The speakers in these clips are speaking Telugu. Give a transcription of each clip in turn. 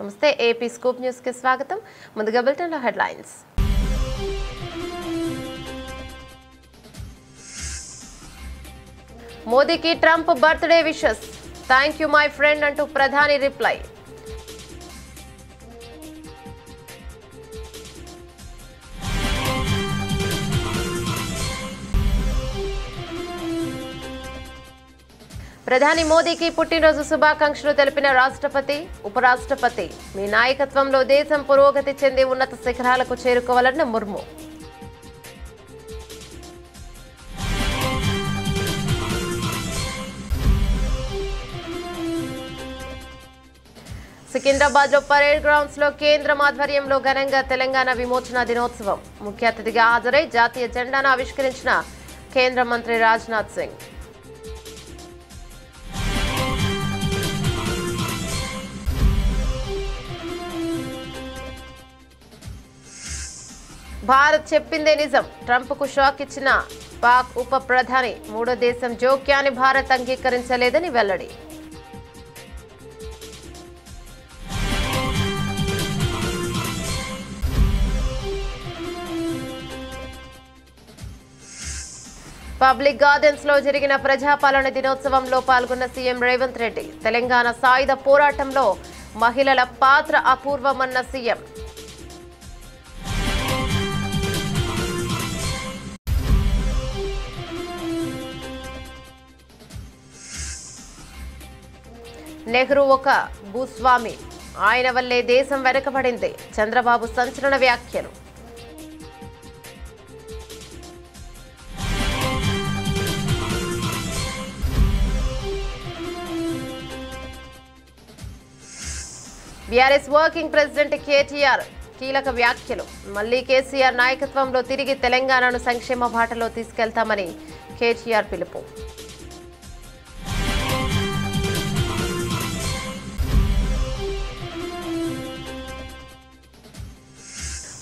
నమస్తే ఏపీ స్కూప్ న్యూస్ కి స్వాగతం. ముందుగా బులెటిన్ లో హెడ్లైన్స్. మోదీకి Trump birthday wishes. Thank you my friend అంటూ ప్రధాని రిప్లై. ప్రధాని మోదీకి పుట్టినరోజు శుభాకాంక్షలు తెలిపిన రాష్ట్రపతి, ఉపరాష్ట్రపతి. మీ నాయకత్వంలో దేశం పురోగతి చెంది ఉన్నత శిఖరాలకు చేరుకోవాలన్న ముర్ము. సికింద్రాబాద్ లో పరేడ్ గ్రౌండ్స్ లో కేంద్రం ఆధ్వర్యంలో ఘనంగా తెలంగాణ విమోచన దినోత్సవం. ముఖ్య అతిథిగా హాజరై జాతీయ జెండాను ఆవిష్కరించిన కేంద్ర మంత్రి రాజ్నాథ్ సింగ్. భారత్ చెప్పిందే నిజం. ట్రంప్ కు షాక్ ఇచ్చిన పాక్ ఉప ప్రధాని. మూడో దేశం జోక్యాన్ని భారత్ అంగీకరించలేదని వెల్లడి. పబ్లిక్ గార్డెన్స్ లో జరిగిన ప్రజాపాలన దినోత్సవంలో పాల్గొన్న సీఎం రేవంత్ రెడ్డి. తెలంగాణ సాయుధ పోరాటంలో మహిళల పాత్ర అపూర్వమన్న సీఎం. నెహ్రూ ఒక భూస్వామి. ఆయన వల్లే దేశం వెనుకబడింది. చంద్రబాబు సంచలన వ్యాఖ్యలు. బీఆర్ఎస్ వర్కింగ్ ప్రెసిడెంట్ కేటీఆర్ కీలక వ్యాఖ్యలు. మళ్లీ కేసీఆర్ నాయకత్వంలో తిరిగి తెలంగాణను సంక్షేమ బాటలో తీసుకెళ్తామని కేటీఆర్ పిలుపు.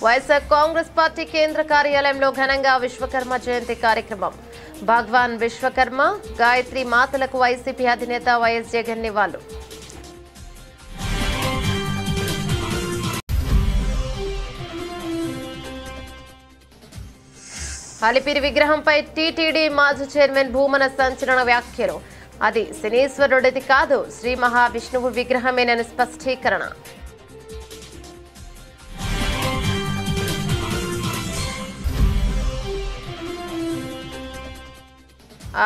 వైఎస్ఆర్ కాంగ్రెస్ పార్టీ కేంద్ర కార్యాలయంలో ఘనంగా విశ్వకర్మ జయంతి కార్యక్రమం. భగవాన్ విశ్వకర్మ, గాయత్రి మాతలకు వైసీపీ అధినేత వైఎస్ జగన్ నివాళులు. అలిపిరి విగ్రహంపై టీటీడీ మాజీ చైర్మన్ భూమన సంచలన వ్యాఖ్యలు. అది శనీశ్వరుడిది కాదు, శ్రీ మహావిష్ణువు విగ్రహమేనని స్పష్టీకరణ.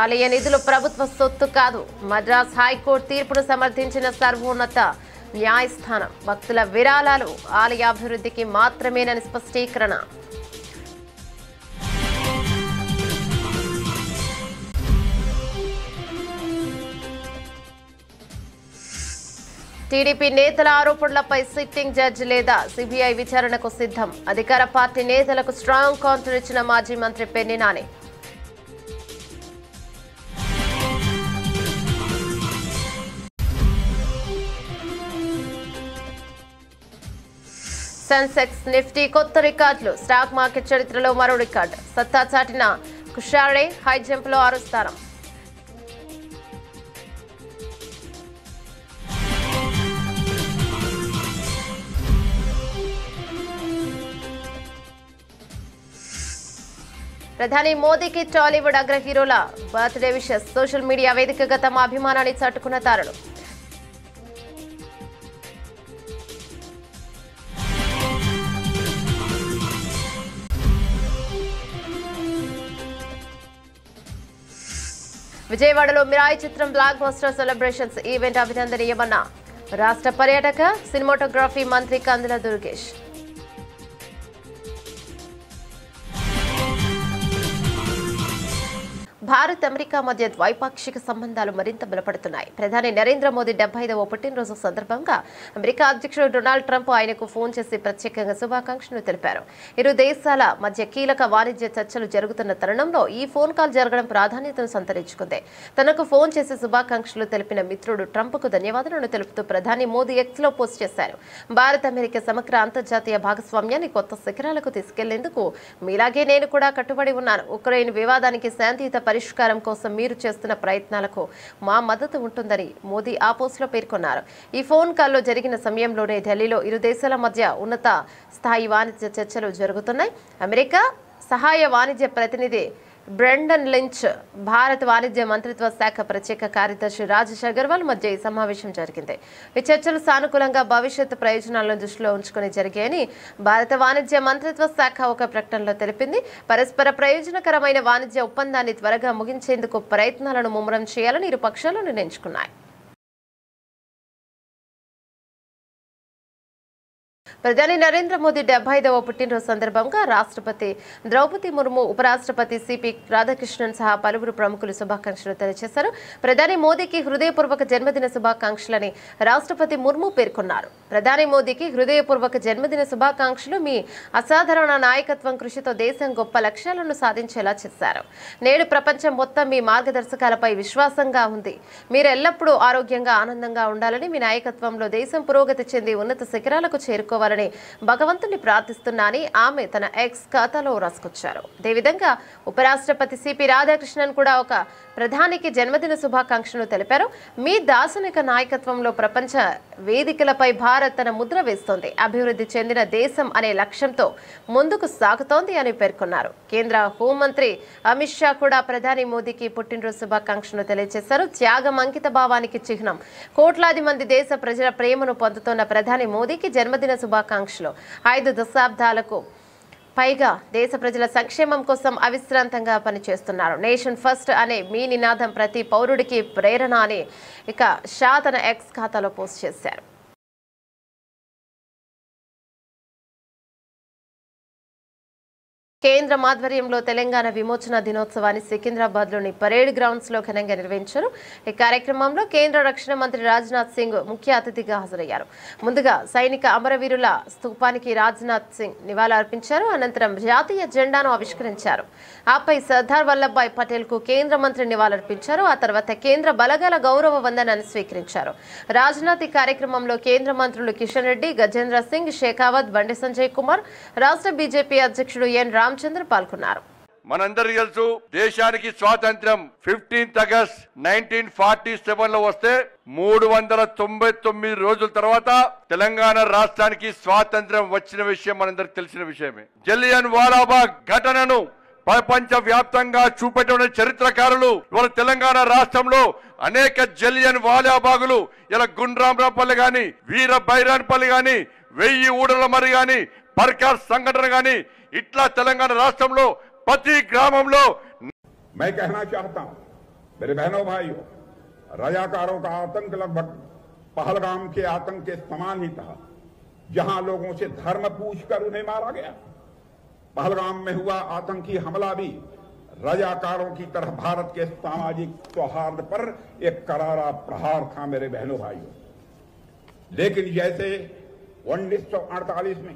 ఆలయ నిధులు ప్రభుత్వ సొత్తు కాదు. మద్రాస్ హైకోర్టు తీర్పును సమర్థించిన సర్వోన్నత న్యాయస్థానం. భక్తుల విరాళాలు ఆలయ అభివృద్ధికి మాత్రమేనని స్పష్టీకరణ. టీడీపీ నేతల ఆరోపణలపై సిట్టింగ్ జడ్జి లేదా సిబిఐ విచారణకు సిద్ధం. అధికార పార్టీ నేతలకు స్ట్రాంగ్ కౌంటర్ ఇచ్చిన మాజీ మంత్రి పెన్ని నాని. సెన్సెక్స్, నిఫ్టీ కొత్త రికార్డులు. స్టాక్ మార్కెట్ చరిత్రలో మరో రికార్డు. సత్తా చాటిన కుషారే హై జంప్ లో 6వ స్థానం. ప్రధాని మోదీకి టాలీవుడ్ అగ్ర హీరోల బర్త్డే విషెస్. సోషల్ మీడియా వేదికగా తమ అభిమానాన్ని చాటుకున్న తారలు. విజయవాడలో మిరాయి చిత్రం బ్లాక్ బస్టర్ సెలబ్రేషన్స్ ఈవెంట్ అభినందనీయమన్న రాష్ట్ర పర్యాటక సినిమాటోగ్రఫీ మంత్రి కందుల దుర్గేష్. భారత్ అమెరికా మధ్య ద్వైపాక్షిక సంబంధాలు మరింత బలపడుతున్నాయి. ప్రధాని నరేంద్ర మోదీ 75వ పుట్టినరోజు సందర్భంగా అమెరికా అధ్యక్షుడు డొనాల్డ్ ట్రంప్ ఆయనకు ఫోన్ చేసి ప్రత్యేకంగా శుభాకాంక్షలు తెలిపారు. ఇరు దేశాల మధ్య కీలక వాణిజ్య చర్చలు జరుగుతున్న తరుణంలో ఈ ఫోన్ కాల్ జరగడం ప్రాధాన్యతను సంతరించుకుంది. తనకు ఫోన్ చేసి శుభాకాంక్షలు తెలిపిన మిత్రుడు ట్రంప్కు ధన్యవాదాలను తెలుపుతూ ప్రధాని మోదీ ఎక్స్ లో పోస్ట్ చేశారు. భారత్ అమెరికా సమగ్ర అంతర్జాతీయ భాగస్వామ్యాన్ని కొత్త శిఖరాలకు తీసుకెళ్లేందుకు మీలాగే నేను కూడా కట్టుబడి ఉన్నాను. ఉక్రెయిన్ వివాదానికి శాంతియుత పరిష్కారం కోసం మీరు చేస్తున్న ప్రయత్నాలకు మా మద్దతు ఉంటుందని మోదీ ఆ పోస్టులో పేర్కొన్నారు. ఈ ఫోన్ కాల్లో జరిగిన సమయంలోనే ఢిల్లీలో ఇరు దేశాల మధ్య ఉన్నత స్థాయి వాణిజ్య చర్చలు జరుగుతున్నాయి. అమెరికా సహాయ వాణిజ్య ప్రతినిధి బ్రెండన్ లించ్, భారత వాణిజ్య మంత్రిత్వ శాఖ ప్రత్యేక కార్యదర్శి రాజేష్ అగర్వాల్ మధ్య ఈ సమావేశం జరిగింది. ఈ చర్చలు సానుకూలంగా భవిష్యత్తు ప్రయోజనాలను దృష్టిలో ఉంచుకుని జరిగాయని భారత వాణిజ్య మంత్రిత్వ శాఖ ఒక ప్రకటనలో తెలిపింది. పరస్పర ప్రయోజనకరమైన వాణిజ్య ఒప్పందాన్ని త్వరగా ముగించేందుకు ప్రయత్నాలను ముమ్మరం చేయాలని ఇరు పక్షాలు నిర్ణయించుకున్నాయి. ప్రధాని నరేంద్ర మోదీ 75వ పుట్టినరోజు సందర్భంగా రాష్ట్రపతి ద్రౌపది ముర్ము, ఉపరాష్ట్రపతి సిపి రాధాకృష్ణన్ సహా పలువురు ప్రముఖులు శుభాకాంక్షలు తెలియజేశారు. ప్రధాని మోదీకి హృదయపూర్వక జన్మదిన శుభాకాంక్షలని రాష్ట్రపతి ముర్ము పేర్కొన్నారు. ప్రధాని మోదీకి హృదయపూర్వక జన్మదిన శుభాకాంక్షలు. మీ అసాధారణ నాయకత్వం కృషితో దేశం గొప్ప లక్ష్యాలను సాధించేలా చేశారు. నేడు ప్రపంచం మొత్తం మీ మార్గదర్శకాలపై విశ్వాసంగా ఉంది. మీరు ఎల్లప్పుడూ ఆరోగ్యంగా, ఆనందంగా ఉండాలని, మీ నాయకత్వంలో దేశం పురోగతి చెంది ఉన్నత శిఖరాలకు చేరుకోవాలని భగవంతుని ప్రార్థిస్తున్నానని ఆమె తన ఎక్స్ ఖాతాలో రాసుకొచ్చారు. అదేవిధంగా ఉపరాష్ట్రపతి సిపి రాధాకృష్ణన్ కూడా ఒక ప్రధానికి జన్మదిన శుభాకాంక్షలు తెలిపారు. మీ దార్శనిక నాయకత్వంలో ప్రపంచ వేదికలపై భారత్ తన ముద్ర వేస్తోంది, అభివృద్ధి చెందిన దేశం అనే లక్ష్యంతో ముందుకు సాగుతోంది అని పేర్కొన్నారు. కేంద్ర హోంమంత్రి అమిత్ షా కూడా ప్రధాని మోదీకి పుట్టినరోజు శుభాకాంక్షలు తెలియజేశారు. త్యాగం, అంకిత భావానికి చిహ్నం. కోట్లాది మంది దేశ ప్రజల ప్రేమను పొందుతున్న ప్రధాని మోదీకి జన్మదిన శుభాకాంక్షలు. 5 దశాబ్దాలకు పైగా దేశ ప్రజల సంక్షేమం కోసం అవిశ్రాంతంగా పనిచేస్తున్నారు. నేషన్ ఫస్ట్ అనే మీ నినాదం ప్రతి పౌరుడికి ప్రేరణ అని షా తన ఎక్స్ ఖాతాలో పోస్ట్ చేశారు. కేంద్రం ఆధ్వర్యంలో తెలంగాణ విమోచన దినోత్సవాన్ని సికింద్రాబాద్లోని పరేడ్ గ్రౌండ్స్ లో ఘనంగా నిర్వహించారు. ఈ కార్యక్రమంలో కేంద్ర రక్షణ మంత్రి రాజ్నాథ్ సింగ్ ముఖ్య అతిథిగా హాజరయ్యారు. ముందుగా సైనిక అమరవీరుల స్తూపానికి రాజ్నాథ్ సింగ్ నివాళులర్పించారు. అనంతరం జాతీయ జెండాను ఆవిష్కరించారు. ఆపై సర్దార్ వల్లభాయ్ పటేల్ కు కేంద్ర మంత్రి నివాళులర్పించారు. ఆ తర్వాత కేంద్ర బలగాల గౌరవ వందనాన్ని స్వీకరించారు. రాజ్నాథ్ ఈ కార్యక్రమంలో కేంద్ర మంత్రులు కిషన్ రెడ్డి, గజేంద్ర సింగ్ షేకావత్, బండి సంజయ్ కుమార్, రాష్ట్ర బీజేపీ అధ్యక్షుడు ఎన్ రామచంద్ర పాల్గొన్నారు. మనందరికీ తెలుసు, దేశానికి స్వాతంత్ర్యం 15 ఆగస్ట్ 1947 లో వస్తే 399 రోజుల తర్వాత తెలంగాణ రాష్ట్రానికి స్వాతంత్ర్యం వచ్చిన విషయం మనందరికి తెలిసిన విషయమే. జలియన్ వాలాబాగ్ ఘటనను ప్రపంచ వ్యాప్తంగా చూపెట్టిన చరిత్రకారులు ఇవాళ తెలంగాణ రాష్ట్రంలో అనేక జలియన్ వాలాబాగులు ఇలా గుండ్రాంరాపల్లి గాని, వీర బైరాన్పల్లి గాని, 1000 ఊడల మరి గాని, పర్కార్ సంఘటన గాని ఇట్లా తెలంగాణ రాష్ట్రంలో प्रति ग्रामों मैं कहना चाहता हूं मेरे बहनों भाइयों, रजाकारों का आतंक लगभग पहलगाम के आतंक के समान ही था, जहां लोगों से धर्म पूछकर उन्हें मारा गया। पहलगाम में हुआ आतंकी हमला भी रजाकारों की तरह भारत के सामाजिक सौहार्द पर एक करारा प्रहार था मेरे बहनों भाइयों। लेकिन जैसे 1948 में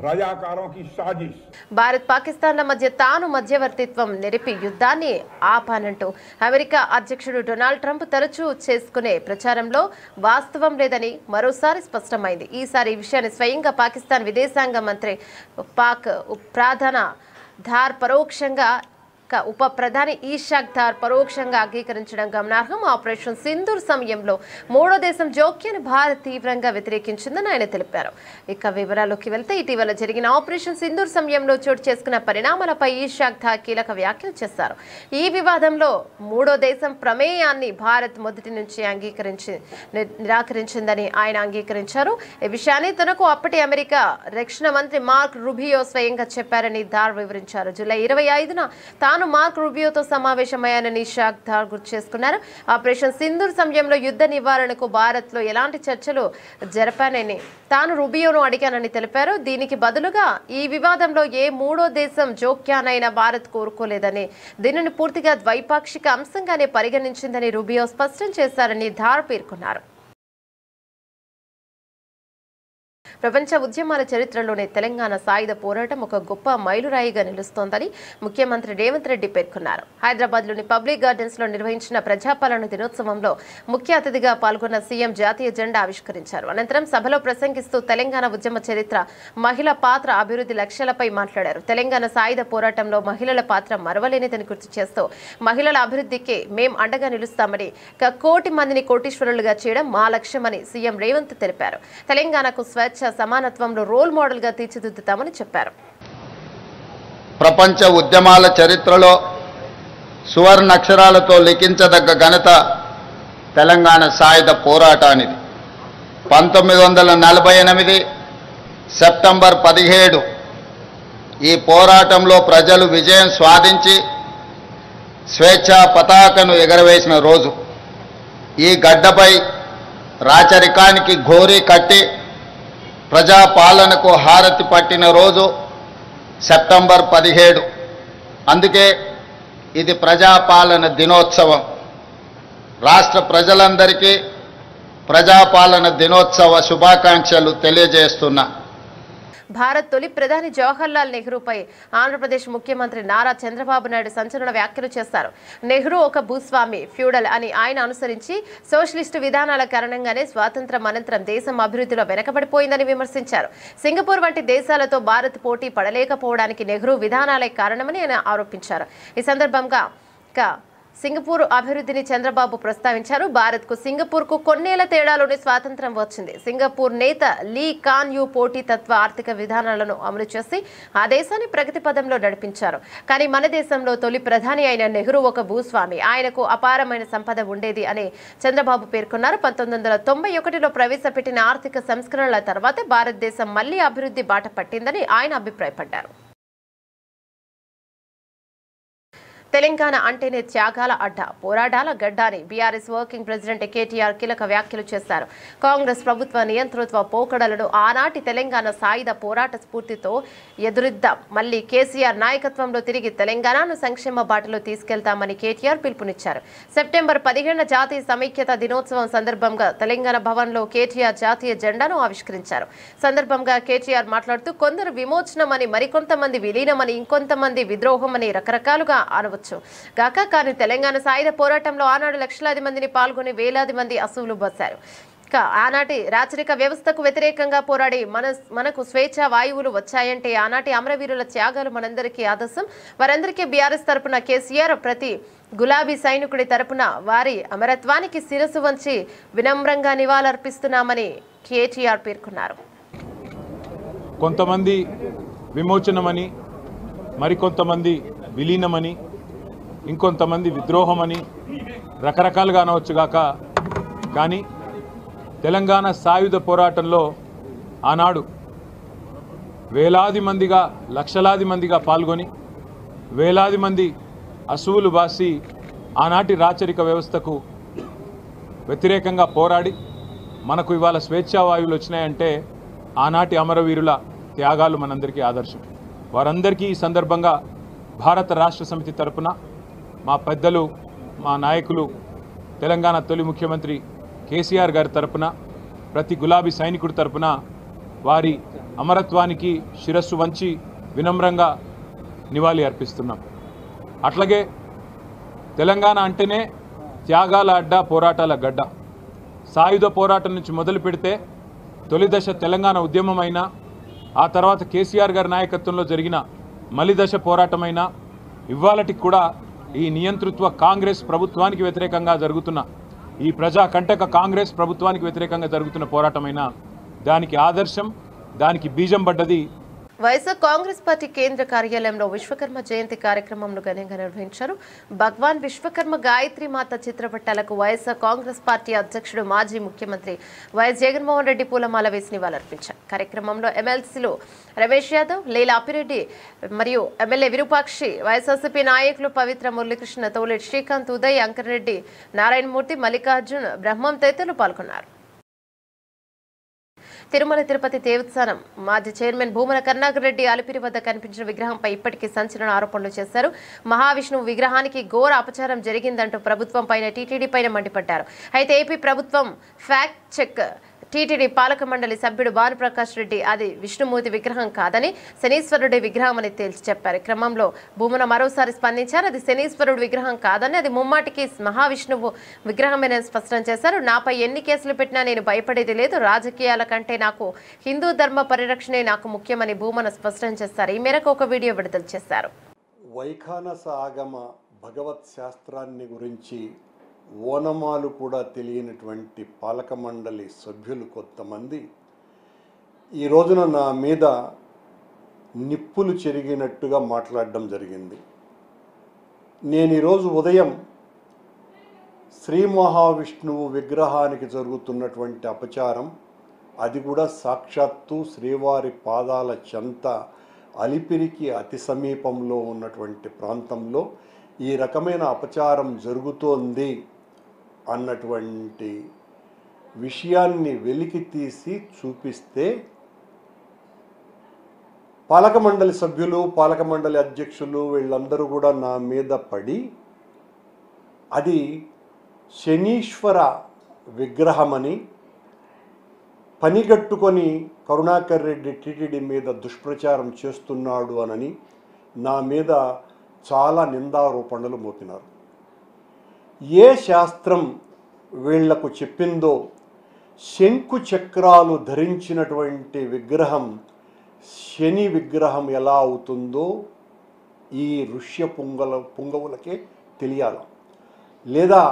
రజాకారోं की साजिश భారత్ పాకిస్తాన్ల మధ్య తాను మధ్యవర్తిత్వం నెరిపి యుద్ధాన్ని ఆపానంటూ అమెరికా అధ్యక్షుడు డొనాల్డ్ ట్రంప్ తరచూ చేసుకునే ప్రచారంలో వాస్తవం లేదని మరోసారి స్పష్టమైంది. ఈసారి ఈ విషయాన్ని స్వయంగా పాకిస్తాన్ విదేశాంగ మంత్రి పాక్ ప్రధాన ధార్ పరోక్షంగా ఉప ప్రధాని ఇషాక్ దార్ పరోక్షంగా అంగీకరించడం గమనార్హం. ఆపరేషన్ సింధూర్ సమయంలో మూడో దేశం జోక్యాన్ని భారత్ తీవ్రంగా వ్యతిరేకించిందని ఆయన తెలిపారు. ఇక వివరాల్లోకి వెళ్తే ఇటీవల జరిగిన ఆపరేషన్ సింధూర్ సమయంలో చోటు చేసుకున్న పరిణామాలపై ఇషాక్ దార్ కీలక వ్యాఖ్యలు చేశారు. ఈ వివాదంలో మూడో దేశం ప్రమేయాన్ని భారత్ మొదటి నుంచి నిరాకరించిందని ఆయన అంగీకరించారు. ఈ విషయాన్ని తనకు అప్పటి అమెరికా రక్షణ మంత్రి మార్క్ రూబియో స్వయంగా చెప్పారని దార్ వివరించారు. జూలై 25న తాను మార్క్ రూబియోతో సమావేశమయ్యానని ఇషాక్ దార్ గుర్తు చేసుకున్నారు. ఆపరేషన్ సింధూర్ సమయంలో యుద్ధ నివారణకు భారత్ లో ఎలాంటి చర్చలు జరపానని తాను రూబియోను అడిగానని తెలిపారు. దీనికి బదులుగా ఈ వివాదంలో ఏ మూడో దేశం జోక్యానైనా భారత్ కోరుకోలేదని, దీనిని పూర్తిగా ద్వైపాక్షిక అంశంగానే పరిగణించిందని రూబియో స్పష్టం చేశారని దార్ పేర్కొన్నారు. ప్రపంచ ఉద్యమాల చరిత్రలోనే తెలంగాణ సాయుధ పోరాటం ఒక గొప్ప మైలురాయిగా నిలుస్తోందని ముఖ్యమంత్రి రేవంత్ రెడ్డి పేర్కొన్నారు. హైదరాబాద్లోని పబ్లిక్ గార్డెన్స్ లో నిర్వహించిన ప్రజాపాలన దినోత్సవంలో ముఖ్య అతిథిగా పాల్గొన్న సీఎం జాతీయ జెండా ఆవిష్కరించారు. అనంతరం సభలో ప్రసంగిస్తూ తెలంగాణ ఉద్యమ చరిత్ర, మహిళా పాత్ర, అభివృద్ధి లక్ష్యాలపై మాట్లాడారు. తెలంగాణ సాయుధ పోరాటంలో మహిళల పాత్ర మరవలేనిదని గుర్తు చేస్తూ మహిళల అభివృద్ధికి మేం అండగా నిలుస్తామని, 1 కోటి మందిని కోటీశ్వరులుగా చేయడం మా లక్ష్యమని సీఎం రేవంత్ తెలిపారు. తెలంగాణకు స్వేచ్ఛ, సమానత్వంలో రోల్ మోడల్ గా తీర్చిదిద్దుతామని చెప్పారు. ప్రపంచ ఉద్యమాల చరిత్రలో సువర్ణ అక్షరాలతో లిఖించదగ్గ ఘనత తెలంగాణ సాయుధ పోరాటానిది. 1948 సెప్టెంబర్ 17 ఈ పోరాటంలో ప్రజలు విజయం సాధించి స్వేచ్ఛా పతాకను ఎగరవేసిన రోజు. ఈ గడ్డపై రాచరికానికి ఘోరీ కట్టి ప్రజాపాలనకు హారతి పట్టిన రోజు సెప్టెంబర్ 17. అందుకే ఇది ప్రజాపాలన దినోత్సవం. రాష్ట్ర ప్రజలందరికీ ప్రజాపాలన దినోత్సవ శుభాకాంక్షలు తెలియజేస్తున్నా. భారత్ తొలి ప్రధాని జవహర్లాల్ నెహ్రూపై ఆంధ్రప్రదేశ్ ముఖ్యమంత్రి నారా చంద్రబాబు నాయుడు సంచలన వ్యాఖ్యలు చేశారు. నెహ్రూ ఒక భూస్వామి, ఫ్యూడల్ అని ఆయన అనుసరించి సోషలిస్టు విధానాల కారణంగానే స్వాతంత్రం అనంతరం దేశం అభివృద్ధిలో వెనకబడిపోయిందని విమర్శించారు. సింగపూర్ వంటి దేశాలతో భారత్ పోటీ పడలేకపోవడానికి నెహ్రూ విధానాలే కారణమని ఆయన ఆరోపించారు. ఈ సందర్భంగా సింగపూర్ అభివృద్ధిని చంద్రబాబు ప్రస్తావించారు. భారత్కు సింగపూర్కు కొన్నేళ్ల తేడాలోనే స్వాతంత్ర్యం వచ్చింది. సింగపూర్ నేత లీ కాన్ యూ పోటీతత్వ ఆర్థిక విధానాలను అమలు చేసి ఆ దేశాన్ని ప్రగతి పదంలో నడిపించారు. కానీ మన దేశంలో తొలి ప్రధాని అయిన నెహ్రూ ఒక భూస్వామి, ఆయనకు అపారమైన సంపద ఉండేది అని చంద్రబాబు పేర్కొన్నారు. 1991లో ప్రవేశపెట్టిన ఆర్థిక సంస్కరణల తర్వాతే భారతదేశం మళ్లీ అభివృద్ధి బాట పట్టిందని ఆయన అభిప్రాయపడ్డారు. తెలంగాణ అంటేనే త్యాగాల అడ్డ, పోరాటాల గడ్డ అని బీఆర్ఎస్ వర్కింగ్ ప్రెసిడెంట్ కేటీఆర్ కీలక వ్యాఖ్యలు చేశారు. కాంగ్రెస్ ప్రభుత్వ నియంతృత్వ పోకడలను ఆనాటి తెలంగాణ సాయుధ పోరాట స్ఫూర్తితో ఎదురిద్దాం, మళ్లీ కేసీఆర్ నాయకత్వంలో తిరిగి తెలంగాణను సంక్షేమ బాటలో తీసుకెళ్తామని కేటీఆర్ పిలుపునిచ్చారు. సెప్టెంబర్ 15 జాతీయ సమైక్యత దినోత్సవం సందర్భంగా తెలంగాణ భవన్లో కేటీఆర్ జాతీయ జెండాను ఆవిష్కరించారు. సందర్భంగా కేటీఆర్ మాట్లాడుతూ కొందరు విమోచనమని, మరికొంతమంది విలీనమని, ఇంకొంతమంది విద్రోహమని రకరకాలుగా అనవచ్చు గాక, కానీ తెలంగాణ సాయుధ పోరాటంలో ఆనాడు లక్షలాది మందిని పాల్గొని వేలాది మంది అసువులు బస్సారు. ఆనాటి రాచరిక వ్యవస్థకు వ్యతిరేకంగా పోరాడి మనకు స్వేచ్ఛ వాయువులు వచ్చాయంటే ఆనాటి అమరవీరుల త్యాగాలు మనందరికీ ఆదర్శం. వారందరికీ బీఆర్ఎస్ తరపున కేసీఆర్, ప్రతి గులాబీ సైనికుడి తరపున వారి అమరత్వానికి శిరస్సు వంచి వినమ్రంగా నివాళులర్పిస్తున్నామని కేటీఆర్ పేర్కొన్నారు. కొంతమంది విమోచనమని, మరికొంతమంది విలీనమని, ఇంకొంతమంది విద్రోహమని రకరకాలుగా అనవచ్చుగాక, కానీ తెలంగాణ సాయుధ పోరాటంలో ఆనాడు వేలాది మందిగా, లక్షలాది మందిగా పాల్గొని వేలాది మంది అసువులు బాసి ఆనాటి రాచరిక వ్యవస్థకు వ్యతిరేకంగా పోరాడి మనకు ఇవాళ స్వేచ్ఛావాయువులు వచ్చినాయంటే ఆనాటి అమరవీరుల త్యాగాలు మనందరికీ ఆదర్శం. వారందరికీ ఈ సందర్భంగా భారత రాష్ట్ర సమితి తరపున మా పెద్దలు, మా నాయకులు, తెలంగాణ తొలి ముఖ్యమంత్రి కేసీఆర్ గారి తరపున, ప్రతి గులాబీ సైనికుడి తరపున వారి అమరత్వానికి శిరస్సు వంచి వినమ్రంగా నివాళి అర్పిస్తున్నాం. అట్లాగే తెలంగాణ అంటేనే త్యాగాల అడ్డ, పోరాటాల గడ్డ. సాయుధ పోరాటం నుంచి మొదలు పెడితే తొలి దశ తెలంగాణ ఉద్యమమైనా, ఆ తర్వాత కేసీఆర్ గారి నాయకత్వంలో జరిగిన మలిదశ పోరాటమైనా, ఇవాళటికి కూడా ఈ నియంతృత్వ కాంగ్రెస్ ప్రభుత్వానికి వ్యతిరేకంగా జరుగుతున్న, ఈ ప్రజా కంటక కాంగ్రెస్ ప్రభుత్వానికి వ్యతిరేకంగా జరుగుతున్న పోరాటమైనా దానికి ఆదర్శం, దానికి బీజం పడ్డది వైఎస్ఆర్ కాంగ్రెస్ పార్టీ కేంద్ర కార్యాలయంలో విశ్వకర్మ జయంతి కార్యక్రమంను ఘనంగా నిర్వహించారు. భగవాన్ విశ్వకర్మ గాయత్రి మాత చిత్రపటాలకు వైఎస్ఆర్ కాంగ్రెస్ పార్టీ అధ్యక్షుడు, మాజీ ముఖ్యమంత్రి వైఎస్ జగన్మోహన్ రెడ్డి పూలమాల వేసి నివాళులర్పించారు. కార్యక్రమంలో ఎమ్మెల్సీలు రమేష్ యాదవ్, లీలా అప్పిరెడ్డి మరియు ఎమ్మెల్యే విరూపాక్షి, వైఎస్ఆర్సీపీ నాయకులు పవిత్ర మురళీకృష్ణ, తోలేటి శ్రీకాంత్, ఉదయ్, అంకరెడ్డి, నారాయణమూర్తి, మల్లికార్జున్, బ్రహ్మం తదితరులు పాల్గొన్నారు. తిరుమల తిరుపతి దేవస్థానం మాజీ చైర్మన్ భూమన కరుణాకర్ రెడ్డి అలిపిరి వద్ద కనిపించిన విగ్రహంపై ఇప్పటికీ సంచలన ఆరోపణలు చేశారు. మహావిష్ణువు విగ్రహానికి ఘోర అపచారం జరిగిందంటూ ప్రభుత్వం పైన, టీటీడీ పైన మండిపడ్డారు. అయితే ఏపీ ప్రభుత్వం ఫ్యాక్ట్ చెక్ టీటీడీ పాలక మండలి సభ్యుడు భానుప్రకాష్ రెడ్డి అది విష్ణుమూర్తి విగ్రహం కాదని శనీశ్వరుడి విగ్రహం అని తేల్చి చెప్పారు. క్రమంలో భూమన మరోసారి స్పందించారు. అది శనీశ్వరుడు విగ్రహం కాదని, అది ముమ్మాటికి మహావిష్ణువు విగ్రహమేనని స్పష్టం చేశారు. నాపై ఎన్ని కేసులు పెట్టినా నేను భయపడేది లేదు. రాజకీయాల కంటే నాకు హిందూ ధర్మ పరిరక్షణే నాకు ముఖ్యమని భూమన స్పష్టం చేశారు. ఈ మేరకు ఒక వీడియో విడుదల చేశారు. వైఖానస ఆగమ భగవత్ శాస్త్రాన్ని గురించి ఓనమాలు కూడా తెలియనటువంటి పాలక మండలి సభ్యులు కొంతమంది ఈ రోజున నా మీద నిప్పులు చెరిగినట్టుగా మాట్లాడడం జరిగింది. నేను ఈరోజు ఉదయం శ్రీ మహావిష్ణువు విగ్రహానికి జరుగుతున్నటువంటి అపచారం, అది కూడా సాక్షాత్తు శ్రీవారి పాదాల చెంత అలిపిరికి అతి సమీపంలో ఉన్నటువంటి ప్రాంతంలో ఈ రకమైన అపచారం జరుగుతోంది అన్నటువంటి విషయాన్ని వెలికి తీసి చూపిస్తే పాలక మండలి సభ్యులు, పాలక మండలి అధ్యక్షులు వీళ్ళందరూ కూడా నా మీద పడి అది శనీశ్వర విగ్రహమని పనిగట్టుకొని కరుణాకర్ రెడ్డి టీటీడీ మీద దుష్ప్రచారం చేస్తున్నాడు అనని నా మీద చాలా నిందారోపణలు మోపినారు. ఏ శాస్త్రం వీళ్లకు చెప్పిందో శంకు చక్రాలు ధరించినటువంటి విగ్రహం శని విగ్రహం ఎలా అవుతుందో ఈ ఋష్య పుంగవులకే తెలియాలి, లేదా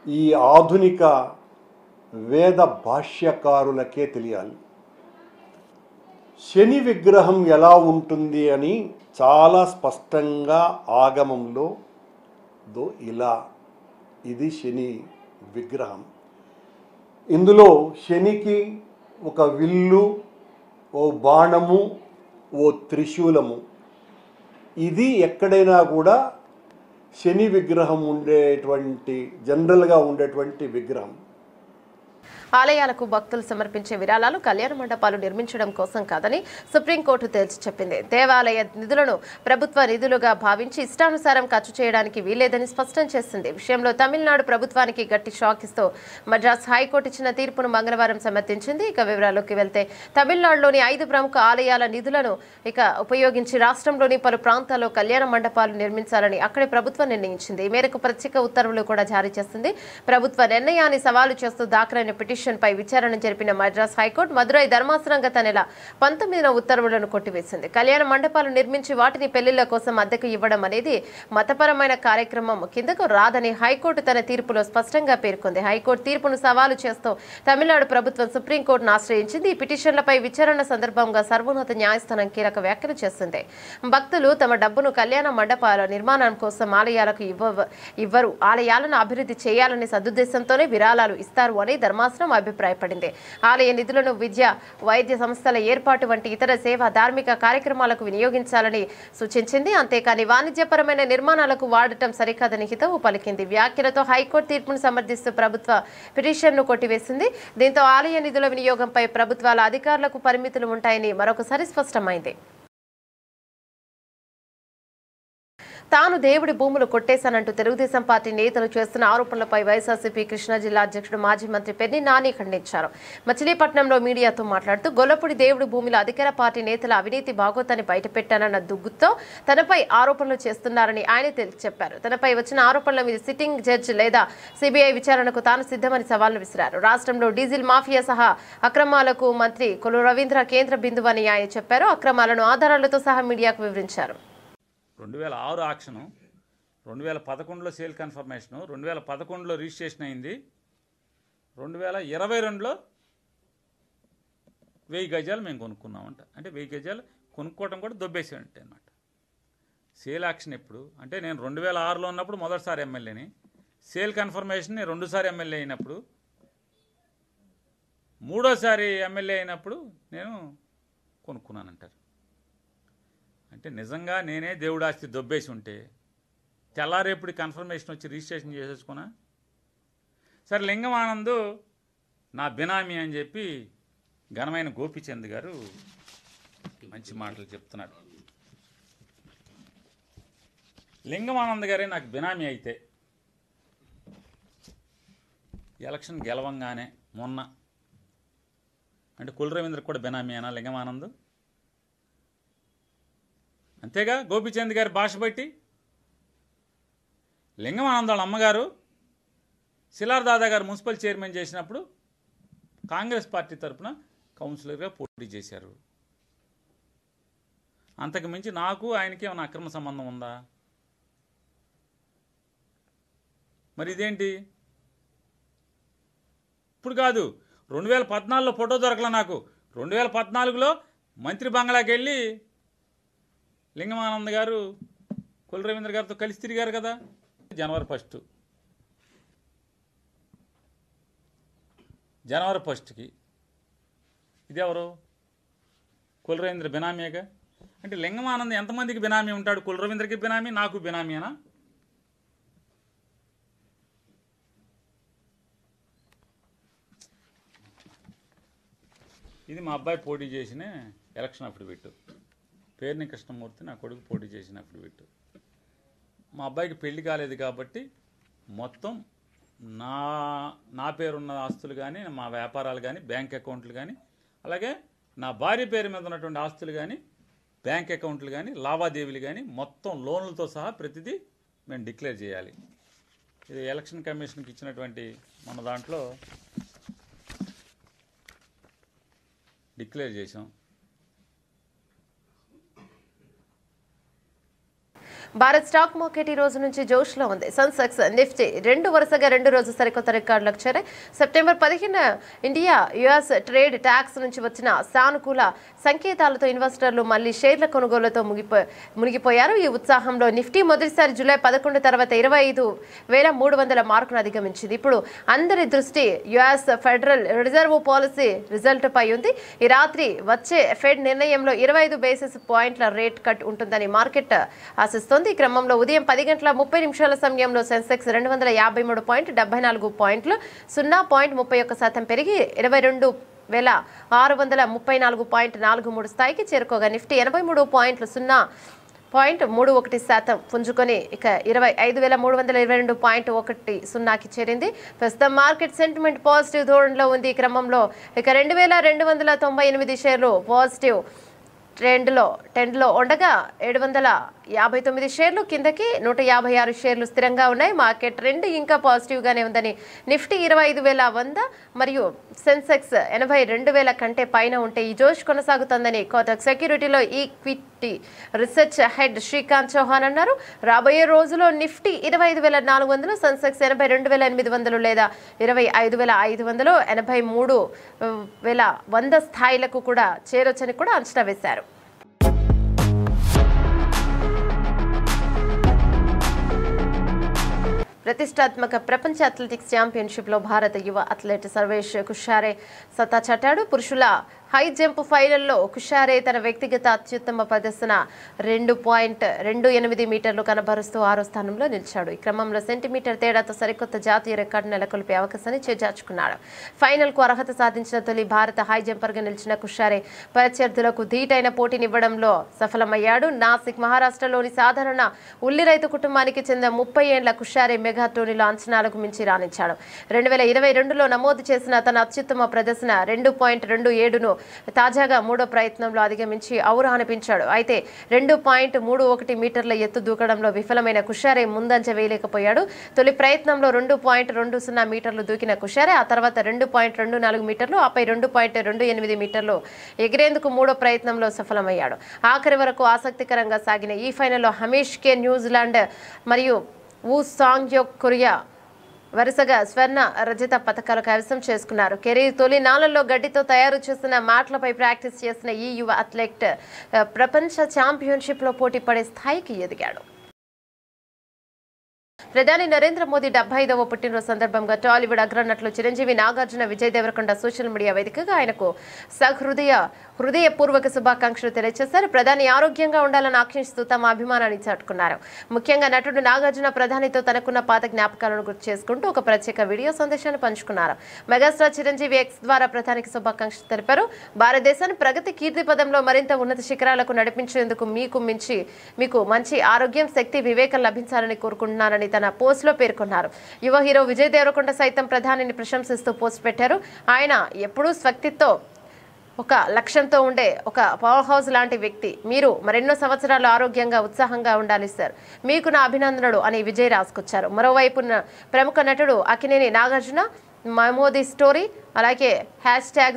ఈ ఆధునిక వేద భాష్యకారులకే తెలియాలి. శని విగ్రహం ఎలా ఉంటుంది అని చాలా స్పష్టంగా ఆగమంలో ఇలా ఇది శని విగ్రహం. ఇందులో శనికి ఒక విల్లు, ఓ బాణము, ఓ త్రిశూలము, ఇది ఎక్కడైనా కూడా శని విగ్రహం ఉండేటువంటి జనరల్గా ఉండేటువంటి విగ్రహం. ఆలయాలకు భక్తులు సమర్పించే విరాళాలు కళ్యాణ మండపాలు నిర్మించడం కోసం కాదని సుప్రీంకోర్టు తేల్చి చెప్పింది. దేవాలయ నిధులను ప్రభుత్వ నిధులుగా భావించి ఇష్టానుసారం ఖర్చు చేయడానికి వీల్లేదని స్పష్టం చేసింది. విషయంలో తమిళనాడు ప్రభుత్వానికి గట్టి షాక్ ఇస్తూ మద్రాస్ హైకోర్టు ఇచ్చిన తీర్పును మంగళవారం సమర్థించింది. ఇక వివరాల్లోకి వెళ్తే తమిళనాడులోని 5 ప్రముఖ ఆలయాల నిధులను ఉపయోగించి రాష్ట్రంలోని పలు ప్రాంతాల్లో కళ్యాణ మండపాలు నిర్మించాలని అక్కడి ప్రభుత్వం నిర్ణయించింది. ఈ మేరకు ప్రత్యేక ఉత్తర్వులు కూడా జారీ చేసింది. ప్రభుత్వ నిర్ణయాన్ని సవాలు చేస్తూ దాఖలైన పిటిషన్ పై విచారణ జరిపిన మద్రాస్ హైకోర్టు మదురై ధర్మాసనం గత నెల 19న ఉత్తర్వులను కొట్టివేసింది. కళ్యాణ మండపాలు నిర్మించి వాటిని పెళ్లిళ్ల కోసం అద్దెకు ఇవ్వడం అనేది మతపరమైన కార్యక్రమం కిందకు రాదని హైకోర్టు తన తీర్పులో స్పష్టంగా పేర్కొంది. హైకోర్టు తీర్పును సవాలు చేస్తూ తమిళనాడు ప్రభుత్వం సుప్రీంకోర్టును ఆశ్రయించింది. ఈ పిటిషన్లపై విచారణ సందర్భంగా సర్వోన్నత న్యాయస్థానం కీలక వ్యాఖ్యలు చేసింది. భక్తులు తమ డబ్బును కళ్యాణ మండపాల నిర్మాణం కోసం ఆలయాలకు ఇవ్వరు, ఆలయాలను అభివృద్ధి చేయాలనే సదుద్దేశంతోనే విరాళాలు ఇస్తారు అని ధర్మాసనం అభిప్రాయపడింది. ఆలయ నిధులను విద్య, వైద్య సంస్థల ఏర్పాటు వంటి ఇతర సేవా ధార్మిక కార్యక్రమాలకు వినియోగించాలని సూచించింది. అంతేకాని వాణిజ్యపరమైన నిర్మాణాలకు వాడటం సరికాదని హితవు పలికింది. వ్యాఖ్యలతో హైకోర్టు తీర్పును సమర్థిస్తూ ప్రభుత్వ పిటిషన్ను కొట్టివేసింది. దీంతో ఆలయ నిధుల వినియోగంపై ప్రభుత్వాల అధికారులకు పరిమితులు ఉంటాయని మరొకసారి స్పష్టమైంది. తాను దేవుడి భూములు కొట్టేశానంటూ తెలుగుదేశం పార్టీ నేతలు చేస్తున్న ఆరోపణలపై వైఎస్ఆర్సీపీ కృష్ణా జిల్లా అధ్యక్షుడు మాజీ మంత్రి పెద్ది నాని ఖండించారు. మచిలీపట్నంలో మీడియాతో మాట్లాడుతూ గొల్లపూడి దేవుడి భూముల అధికార పార్టీ నేతల అవినీతి భాగోతాన్ని బయటపెట్టానన్న దుగ్గుతో తనపై ఆరోపణలు చేస్తున్నారని ఆయన చెప్పారు. తనపై వచ్చిన ఆరోపణల మీద సిట్టింగ్ జడ్జి లేదా సిబిఐ విచారణకు తాను సిద్ధమని సవాళ్లు విసిరారు. రాష్ట్రంలో డీజిల్ మాఫియా సహా అక్రమాలకు మంత్రి కొల్లు రవీంద్ర కేంద్ర బిందువని ఆయన చెప్పారు. అక్రమాలను ఆధారాలతో సహా మీడియాకు వివరించారు. 2006 ఆక్షను, 2011లో సేల్ కన్ఫర్మేషను, 2011లో రిజిస్ట్రేషన్ అయింది, 2022లో 1000 గజాలు మేము కొనుక్కున్నామంట. అంటే 1000 గజాలు కొనుక్కోవడం కూడా దొబ్బేసేయంటే అనమాట. సేల్ యాక్షన్ ఎప్పుడు అంటే నేను 2006లో ఉన్నప్పుడు మొదటిసారి ఎమ్మెల్యేని, సేల్ కన్ఫర్మేషన్ నేను 2సారి ఎమ్మెల్యే అయినప్పుడు, 3ఓసారి ఎమ్మెల్యే అయినప్పుడు నేను కొనుక్కున్నానంటారు. అంటే నిజంగా నేనే దేవుడి ఆస్తి దొబ్బేసి ఉంటే తెల్లారేపుడి కన్ఫర్మేషన్ వచ్చి రిజిస్ట్రేషన్ చేసేసుకున్నా. సరే, లింగం ఆనంద్ నా బినామీ అని చెప్పి ఘనమైన గోపిచంద్ గారు మంచి మాటలు చెప్తున్నాడు. లింగం ఆనంద్ గారే నాకు బినామీ అయితే ఎలక్షన్ గెలవంగానే మొన్న అంటే కుల రవీంద్ర కూడా బినామీ అయినా లింగమానంద్? అంతేగా గోపీచంద్ గారి భాష బట్టి. లింగమానంద్ వాళ్ళ అమ్మగారు శిలార్ దాదా గారు మున్సిపల్ చైర్మన్ చేసినప్పుడు కాంగ్రెస్ పార్టీ తరఫున కౌన్సిలర్గా పోటీ చేశారు. అంతకు మించి నాకు ఆయనకి ఏమైనా అక్రమ సంబంధం ఉందా? మరి ఇదేంటి? ఇప్పుడు కాదు, 2014లో ఫోటో దొరకలే నాకు. 2014లో మంత్రి బంగ్లాకి వెళ్ళి లింగమానంద్ గారు కుల రవీంద్ర గారితో కలిసి తిరిగారు కదా. జనవరి 1కి ఇదెవరు? కుల రవీంద్ర బినామీగా. అంటే లింగమానంద్ ఎంతమందికి బినామీ ఉంటాడు? కుల రవీంద్రకి బినామీ, నాకు బినామీనా? ఇది మా అబ్బాయి పోటీ చేసిన ఎలక్షన్ అఫిడవిట్. పేర్ని కృష్ణమూర్తి నా కొడుకు పోటీ చేసిన అఫిడవిట్. మా అబ్బాయికి పెళ్లి కాలేదు కాబట్టి మొత్తం నా పేరున్న ఆస్తులు కానీ, మా వ్యాపారాలు కానీ, బ్యాంక్ అకౌంట్లు కానీ, అలాగే నా భార్య పేరు మీద ఉన్నటువంటి ఆస్తులు కానీ, బ్యాంక్ అకౌంట్లు కానీ, లావాదేవీలు కానీ మొత్తం లోన్లతో సహా ప్రతిదీ మేము డిక్లేర్ చేయాలి. ఇది ఎలక్షన్ కమిషన్కి ఇచ్చినటువంటి మన దాంట్లో డిక్లేర్ చేసాం. భారత్ స్టాక్ మార్కెట్ ఈ రోజు నుంచి జోష్లో ఉంది. సెన్సెక్స్, నిఫ్టీ వరుసగా 2 రోజు సరికొత్త రికార్డులకు చేరాయి. September 15 India US trade tax నుంచి వచ్చిన సానుకూల సంకేతాలతో ఇన్వెస్టర్లు మళ్లీ షేర్ల కొనుగోలుతో మునిగిపోయారు. ఈ ఉత్సాహంలో నిఫ్టీ మొదటిసారి జూలై 11 తర్వాత 25,300 మార్కును అధిగమించింది. ఇప్పుడు అందరి దృష్టి US federal reserve policy result పై ఉంది. ఈ రాత్రి వచ్చే ఫెడ్ నిర్ణయంలో 25 బేసిస్ పాయింట్ల రేట్ కట్ ఉంటుందని మార్కెట్ ఆశిస్తోంది. ఈ క్రమంలో ఉదయం 10:30 సమయంలో సెన్సెక్స్ 253.74 పాయింట్లు 0.31% పెరిగి 22,634.43 స్థాయికి చేరుకోగా నిఫ్టీ 83.0.31% పుంజుకొని ఇక 25,322.10కి చేరింది. ప్రస్తుతం మార్కెట్ సెంటిమెంట్ పాజిటివ్ ధోరణిలో ఉంది. ఈ క్రమంలో ఇక 2,298 షేర్లు పాజిటివ్ ట్రెండ్లో ఉండగా 759 షేర్లు కిందకి, 156 షేర్లు స్థిరంగా ఉన్నాయి. మార్కెట్ ట్రెండ్ ఇంకా పాజిటివ్గానే ఉందని నిఫ్టీ 25,100 మరియు సెన్సెక్స్ 82,000 కంటే పైన ఉంటే ఈ జోష్ కొనసాగుతుందని కోటక్ సెక్యూరిటీలో equity research head Srikanth Chauhan అన్నారు. రాబోయే రోజుల్లో నిఫ్టీ 25,400, సెన్సెక్స్ 82,800 లేదా 25,500, 83,100 స్థాయిలకు కూడా చేరొచ్చని కూడా అంచనా వేశారు. ప్రతిష్టాత్మక ప్రపంచ అథ్లెటిక్స్ ఛాంపియన్షిప్లో భారత యువ అథ్లెట్ సర్వేష్ కుషారే సత్తా చాటాడు. పురుషుల హై జంప్ ఫైనల్లో కుషారే తన వ్యక్తిగత అత్యుత్తమ ప్రదర్శన 2.28 మీటర్లు కనబరుస్తూ 6వ స్థానంలో నిలిచాడు. ఈ క్రమంలో సెంటీమీటర్ తేడాతో సరికొత్త జాతీయ రికార్డు నెలకొల్పే అవకాశాన్ని చేజార్చుకున్నాడు. ఫైనల్కు అర్హత సాధించిన తొలి భారత హై జంపర్గా నిలిచిన కుషారే ప్రత్యర్థులకు ధీటైన పోటీనివ్వడంలో సఫలమయ్యాడు. నాసిక్, మహారాష్ట్రలోని సాధారణ ఉల్లి రైతు కుటుంబానికి చెందిన 30 ఏళ్ల కుషారే మెగా టోర్నీలో అంచనాలకు మించి రాణించాడు. 2022లో నమోదు చేసిన తన అత్యుత్తమ ప్రదర్శన 2.27ను తాజాగా 3వ ప్రయత్నంలో అధిగమించి ఔరా అనిపించాడు. అయితే 2.31 మీటర్ల ఎత్తు దూకడంలో విఫలమైన కుషారే ముందంజ వేయలేకపోయాడు. తొలి ప్రయత్నంలో 2.20 మీటర్లు దూకిన కుషారే ఆ తర్వాత 2.24 మీటర్లు, ఆపై 2.28 మీటర్లు ఎగిరేందుకు 3వ ప్రయత్నంలో సఫలమయ్యాడు. ఆఖరి వరకు ఆసక్తికరంగా సాగిన ఈ ఫైనల్లో హమీష్ కే న్యూజిలాండ్ మరియు వు సాంగ్యోక్ కొరియా వరుసగా స్వర్ణ, రజత పతకాలు కైవసం చేసుకున్నారు. కెరీర్ తొలి నాళ్లలో గడ్డితో తయారు చేసిన మ్యాట్లపై ప్రాక్టీస్ చేసిన ఈ యువ అథ్లెట్ ప్రపంచ ఛాంపియన్షిప్లో పోటీ పడే స్థాయికి ఎదిగాడు. ప్రధాని నరేంద్ర మోదీ 75వ పుట్టినరోజు సందర్భంగా టాలీవుడ్ అగ్రనటులు చిరంజీవి, నాగార్జున, విజయ్ దేవరకొండ సోషల్ మీడియా వేదికగా ఆయనకు హృదయపూర్వక శుభాకాంక్షలు తెలియజేశారు. ప్రధాని ఆరోగ్యంగా ఉండాలని ఆకాంక్షిస్తూ తమ అభిమానాన్ని చాటుకున్నారు. ముఖ్యంగా నటుడు నాగార్జున ప్రధానితో తనకున్న పాత జ్ఞాపకాలను గుర్తు చేసుకుంటూ ఒక ప్రత్యేక వీడియో సందేశాన్ని పంచుకున్నారు. మెగాస్టార్ చిరంజీవి ఎక్స్ ద్వారా ప్రధానికి శుభాకాంక్షలు తెలిపారు. భారతదేశాన్ని ప్రగతి కీర్తి పదంలో మరింత ఉన్నత శిఖరాలకు నడిపించేందుకు మీకు మంచి ఆరోగ్యం, శక్తి, వివేకం లభించాలని కోరుకుంటున్నారని తన పోస్ట్ లో పేర్కొన్నారు. యువ హీరో విజయ్ దేవరకొండ సైతం ప్రధానిని ప్రశంసిస్తూ పోస్ట్ పెట్టారు. ఆయన ఎప్పుడూ స్వక్తితో ఒక లక్ష్యంతో ఉండే ఒక పవర్ హౌస్ లాంటి వ్యక్తి మీరు మరెన్నో సంవత్సరాలు ఆరోగ్యంగా ఉత్సాహంగా ఉండాలి సార్, మీకు నా అభినందనలు అని విజయ్ రాసుకొచ్చారు. మరోవైపు ప్రముఖ నటుడు అక్కినేని నాగార్జున మోదీ స్టోరీ అలాగే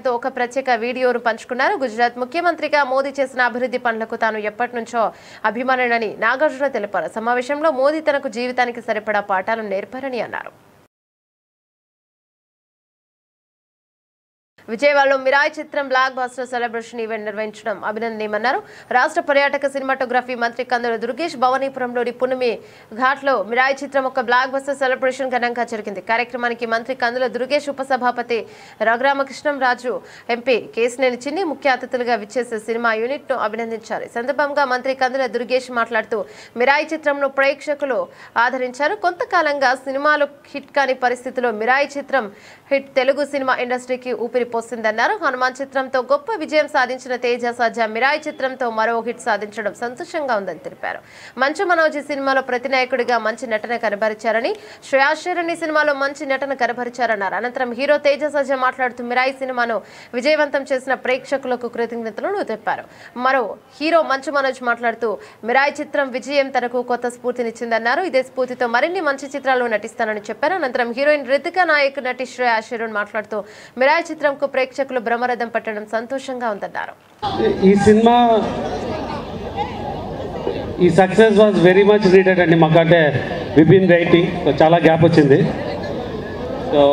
#తో ఒక ప్రత్యేక వీడియోను పంచుకున్నారు. గుజరాత్ ముఖ్యమంత్రిగా మోదీ చేసిన అభివృద్ధి పనులకు తాను ఎప్పటి నుంచో అభిమానుడని నాగార్జున తెలిపారు. సమావేశంలో మోదీ తనకు జీవితానికి సరిపడా పాఠాలను నేర్పారని అన్నారు. విజయవాడలో మిరాయి చిత్రం బ్లాక్ బస్టర్ సెలబ్రేషన్ ఈవెంట్ నిర్వహించడం అభినందనీయమన్నారు. రాష్ట్ర పర్యాటక సినిమాటోగ్రఫీ మంత్రి కందుల దుర్గేష్ భవానీపురంలోని పున్నమి ఘాట్లో మిరాయి చిత్రం ఒక బ్లాక్ బస్టర్ సెలబ్రేషన్ ఘనంగా జరిగింది. కార్యక్రమానికి మంత్రి కందుల దుర్గేష్, ఉపసభాపతి రఘురామకృష్ణంరాజు, ఎంపీ కేసినేని చిన్ని ముఖ్య అతిథులుగా విచ్చేసే సినిమా యూనిట్ ను అభినందించారు. ఈ సందర్భంగా మంత్రి కందుల దుర్గేష్ మాట్లాడుతూ మిరాయి చిత్రంను ప్రేక్షకులు ఆదరించారు. కొంతకాలంగా సినిమాలు హిట్ కాని పరిస్థితిలో మిరాయి చిత్రం హిట్ తెలుగు సినిమా ఇండస్ట్రీకి ఊపిరి పోసిందన్నారు. హనుమాన్ చిత్రంతో గొప్ప విజయం సాధించిన తేజ సజ్జా మిరాయి చిత్రంతో మరో హిట్ సాధించడం సంతోషంగా ఉందని తెలిపారు. మంచు మనోజ్ సినిమాలో ప్రతినాయకుడిగా మంచి నటన కనబరిచారని, శ్రేయాశరణి సినిమాలో మంచి నటన కనబరిచారన్నారు. అనంతరం హీరో తేజ సజ్జా మాట్లాడుతూ మిరాయి సినిమాను విజయవంతం చేసిన ప్రేక్షకులకు కృతజ్ఞతలను తెలిపారు. మరో హీరో మంచు మనోజ్ మాట్లాడుతూ మిరాయి చిత్రం విజయం తనకు కొత్త స్ఫూర్తినిచ్చిందన్నారు. ఇదే స్ఫూర్తితో మరిన్ని మంచి చిత్రాలు నటిస్తానని చెప్పారు. అనంతరం హీరోయిన్ రితికా నాయక్, నటి శ్రేయాశరణ్ మాట్లాడుతూ మిరాయి చిత్రం ప్రేక్షకులు బ్రహ్మరథం పట్టడం సంతోషంగా ఉందన్నారు. ఈ సినిమా ఈ success was very much needed అండి. మాకంటే వి బీన్ వెయిటింగ్, చాలా గ్యాప్ వచ్చింది. So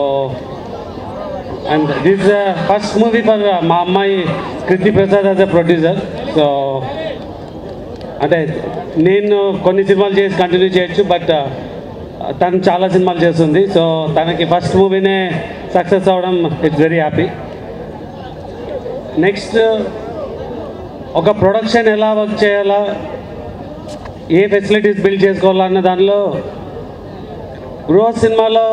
and this first movie for మా అమ్మాయి Kriti Prasad as a producer. So అంటే నేను కొన్ని సినిమాలు చేసి కంటిన్యూ చేయొచ్చు, బట్ తను చాలా సినిమాలు చేస్తుంది. సో తనకి ఫస్ట్ మూవీనే సక్సెస్ అవ్వడం ఇట్స్ వెరీ హ్యాపీ. నెక్స్ట్ ఒక ప్రొడక్షన్ ఎలా వర్క్ చేయాలా, ఏ ఫెసిలిటీస్ బిల్డ్ చేసుకోవాలన్న దానిలో గృహ సినిమాలో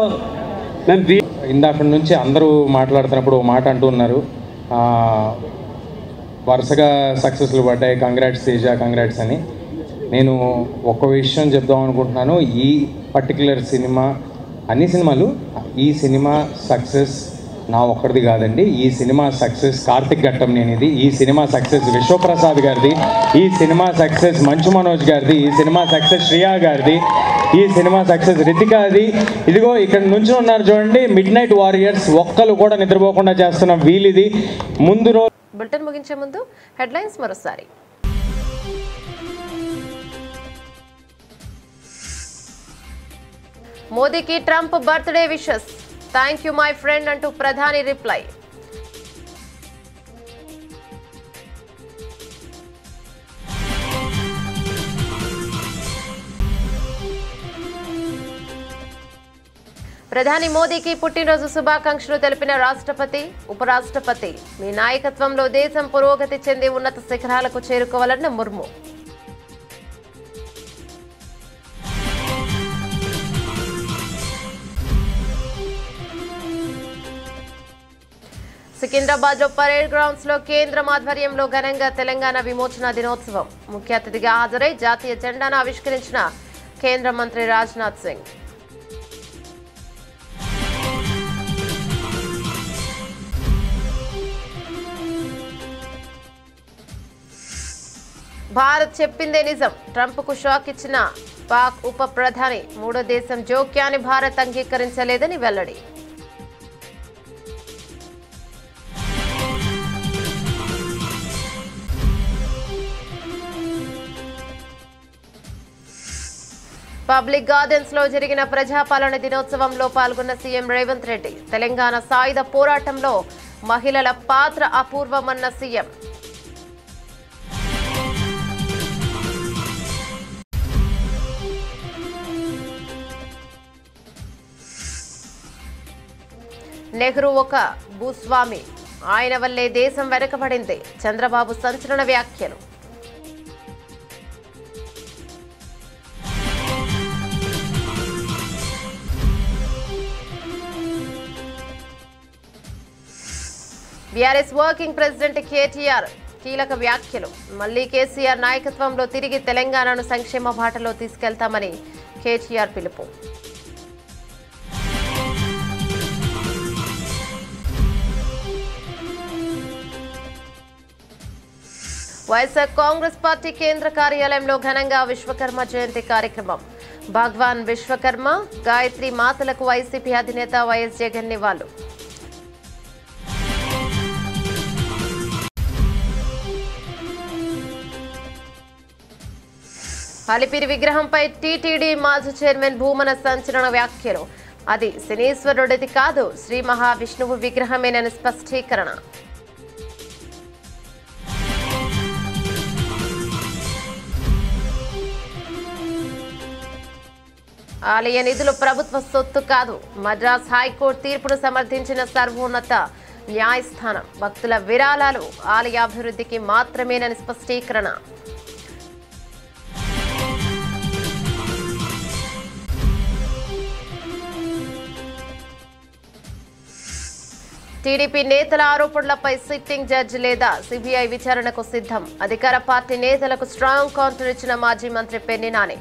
మేము ఇందాక నుంచి అందరూ మాట్లాడుతున్నప్పుడు ఒక మాట అంటూ ఉన్నారు, వరుసగా సక్సెస్లు పడ్డాయి, కంగ్రాట్స్ తేజ, కంగ్రాట్స్ అని. నేను ఒక విషయం చెప్దాం అనుకుంటున్నాను. ఈ పర్టికులర్ సినిమా, అన్ని సినిమాలు, ఈ సినిమా సక్సెస్ నా ఒక్కడిది కాదండి. ఈ సినిమా సక్సెస్ కార్తిక్ ఘట్టంనేనిది, ఈ సినిమా సక్సెస్ విశ్వప్రసాద్ గారిది, ఈ సినిమా సక్సెస్ మంచు మనోజ్ గారిది, ఈ సినిమా సక్సెస్ శ్రియా గారిది, ఈ సినిమా సక్సెస్ రితికాది. ఇదిగో ఇక్కడ నుంచి ఉన్నారు చూడండి, మిడ్ నైట్ వారియర్స్, ఒక్కరు కూడా నిద్రపోకుండా చేస్తున్న వీలిది. ముందు రోజు బులెటిన్ ముగించే ముందు హెడ్లైన్స్ మరోసారి. మోదీకి Trump birthday wishes, thank you my friend అంటూ ప్రధాని రిప్లై. ప్రధాని మోదీకి పుట్టినరోజు శుభాకాంక్షలు తెలిపిన రాష్ట్రపతి, ఉపరాష్ట్రపతి. మీ నాయకత్వంలో దేశం పురోగతి చెంది ఉన్నత శిఖరాలకు చేరుకోవాలన్న ముర్ము. సికింద్రాబాద్ లో పరేడ్ గ్రౌండ్స్ లో కేంద్రం ఆధ్వర్యంలో ఘనంగా తెలంగాణ విమోచన దినోత్సవం. ముఖ్య అతిథిగా హాజరై జాతీయ జెండాను ఆవిష్కరించిన కేంద్ర మంత్రి రాజ్నాథ్ సింగ్. భారత్ చెప్పిందే నిజం, ట్రంప్ కు షాక్ ఇచ్చిన పాక్ ఉప ప్రధాని. మూడో దేశం జోక్యాన్ని భారత్ అంగీకరించలేదని వెల్లడి. పబ్లిక్ గార్డెన్స్ లో జరిగిన ప్రజాపాలన దినోత్సవంలో పాల్గొన్న సీఎం రేవంత్ రెడ్డి. తెలంగాణ సాయుధ పోరాటంలో మహిళల పాత్ర అపూర్వమన్న సీఎం. నెహ్రూ ఒక భూస్వామి, ఆయన వల్లే దేశం వెనుకబడింది. చంద్రబాబు సంచలన వ్యాఖ్యలు. బీఆర్ఎస్ వర్కింగ్ ప్రెసిడెంట్ కేటీఆర్ కీలక వ్యాఖ్యలు. మళ్లీ కేసీఆర్ నాయకత్వంలో తిరిగి తెలంగాణను సంక్షేమ బాటలో తీసుకెళ్తామని కేటీఆర్ పిలుపు. వైఎస్ఆర్ కాంగ్రెస్ పార్టీ కేంద్ర కార్యాలయంలో ఘనంగా విశ్వకర్మ జయంతి కార్యక్రమం. భగవాన్ విశ్వకర్మ, గాయత్రి మాతలకు వైసీపీ అధినేత వైఎస్ జగన్ నివాళులు. అలిపిరి విగ్రహంపై టీటీడీ మాజీ చైర్మన్ భూమన సంచలన వ్యాఖ్యలు. అది శనీశ్వరుడిది కాదు, శ్రీ మహావిష్ణువు విగ్రహమేనని స్పష్టీకరణ. ఆలయ నిధులు ప్రభుత్వ సొత్తు కాదు, మద్రాస్ హైకోర్టు తీర్పును సమర్థించిన సర్వోన్నత న్యాయస్థానం. భక్తుల విరాళాలు ఆలయ అభివృద్ధికి మాత్రమేనని స్పష్టీకరణ. టీడీపీ నేతల ఆరోపణలపై సిట్టింగ్ జడ్జి లేదా సిబిఐ విచారణకు సిద్ధం. అధికార పార్టీ నేతలకు స్ట్రాంగ్ కౌంటర్ ఇచ్చిన మాజీ మంత్రి పెన్ని నాని.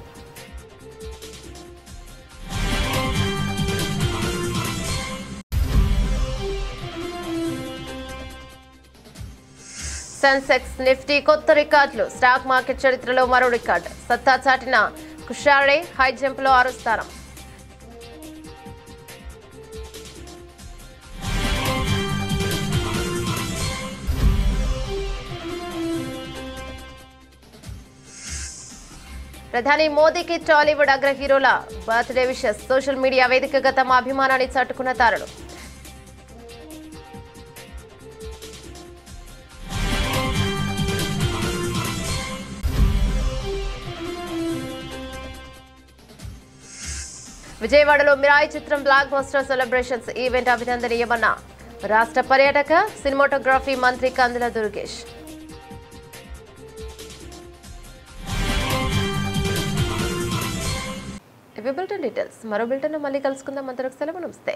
సెన్సెక్స్, నిఫ్టీ కొత్త రికార్డులు. స్టాక్ మార్కెట్ చరిత్రలో మరో రికార్డు. సత్తా చాటిన కుషాడే హై జంప్లో 6వ స్థానం. ప్రధాని మోదీకి టాలీవుడ్ అగ్ర హీరోల బర్త్డే విషెస్. సోషల్ మీడియా వేదికగా తమ అభిమానాన్ని చాటుకున్న తారలు. విజయవాడలో మిరాయి చిత్రం బ్లాక్ బస్టర్ సెలబ్రేషన్స్ ఈవెంట్ అభినందనీయమన్న రాష్ట్ర పర్యాటక సినిమాటోగ్రఫీ మంత్రి కందుల దుర్గేష్. ఇవి బులెటిన్ డీటెయిల్స్. మరో బులెటిన్ మళ్ళీ కలుసుకుందాం. అంతవరకు సెలవు. నమస్తే.